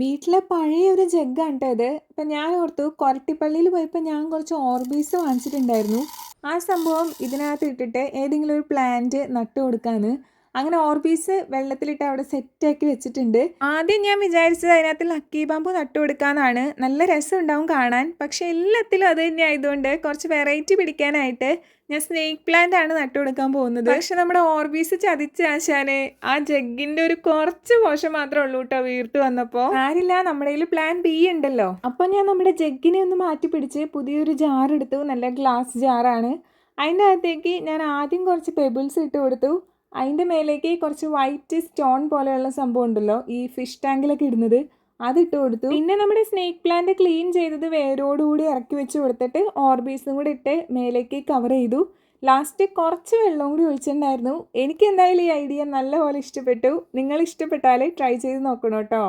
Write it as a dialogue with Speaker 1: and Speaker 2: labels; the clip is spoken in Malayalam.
Speaker 1: വീട്ടിലെ പഴയ ഒരു ജഗ്ഗാണ് ട്ടോ ഇത്. അപ്പം ഞാൻ ഓർത്തു കൊരട്ടിപ്പള്ളിയിൽ പോയപ്പോൾ ഞാൻ കുറച്ച് ഓർബീസ് വാങ്ങിച്ചിട്ടുണ്ടായിരുന്നു. ആ സംഭവം ഇതിനകത്ത് ഇട്ടിട്ട് ഏതെങ്കിലും ഒരു പ്ലാന്റ് നട്ടു കൊടുക്കാന്ന്. അങ്ങനെ ഓർബീസ് വെള്ളത്തിലിട്ട് അവിടെ സെറ്റാക്കി വെച്ചിട്ടുണ്ട്. ആദ്യം ഞാൻ വിചാരിച്ചത് അതിനകത്ത് ലക്കി ബാമ്പു നട്ടു കൊടുക്കാന്നാണ്. നല്ല രസമുണ്ടാവും കാണാൻ. പക്ഷെ എല്ലാത്തിലും അത് തന്നെ ആയതുകൊണ്ട് കുറച്ച് വെറൈറ്റി പിടിക്കാനായിട്ട് ഞാൻ സ്നേക്ക് പ്ലാന്റ് ആണ് നട്ടു കൊടുക്കാൻ പോകുന്നത്. പക്ഷെ നമ്മുടെ ഓർബീസ് ചതിച്ച് ആശാനെ ആ ജഗ്ഗിന്റെ ഒരു കുറച്ച് പോഷൻ മാത്രമേ ഉള്ളൂ കേട്ടോ വീർത്ത് വന്നപ്പോൾ. ആരില്ല, നമ്മുടെ കയ്യിൽ പ്ലാൻ ബി ഉണ്ടല്ലോ. അപ്പം ഞാൻ നമ്മുടെ ജഗ്ഗിനെ ഒന്ന് മാറ്റി പിടിച്ച് പുതിയൊരു ജാർ എടുത്തു. നല്ല ഗ്ലാസ് ജാറാണ്. അതിൻ്റെ അകത്തേക്ക് ഞാൻ ആദ്യം കുറച്ച് പെബിൾസ് ഇട്ട് കൊടുത്തു. അതിൻ്റെ മേലേക്ക് കുറച്ച് വൈറ്റ് സ്റ്റോൺ പോലെയുള്ള സംഭവം ഉണ്ടല്ലോ, ഈ ഫിഷ് ടാങ്കിലൊക്കെ ഇടുന്നത്, അതിട്ട് കൊടുത്തു. പിന്നെ നമ്മുടെ സ്നേക്ക് പ്ലാന്റ് ക്ലീൻ ചെയ്തത് വേരോടുകൂടി ഇറക്കി വെച്ച് കൊടുത്തിട്ട് ഓർബീസും കൂടി ഇട്ട് മേലേക്ക് കവർ ചെയ്തു. ലാസ്റ്റ് കുറച്ച് വെള്ളവും കൂടി ഒഴിച്ചിട്ടുണ്ടായിരുന്നു. എനിക്ക് എന്തായാലും ഈ ഐഡിയ നല്ലപോലെ ഇഷ്ടപ്പെട്ടു. നിങ്ങൾ ഇഷ്ടപ്പെട്ടാൽ ട്രൈ ചെയ്ത് നോക്കണം കേട്ടോ.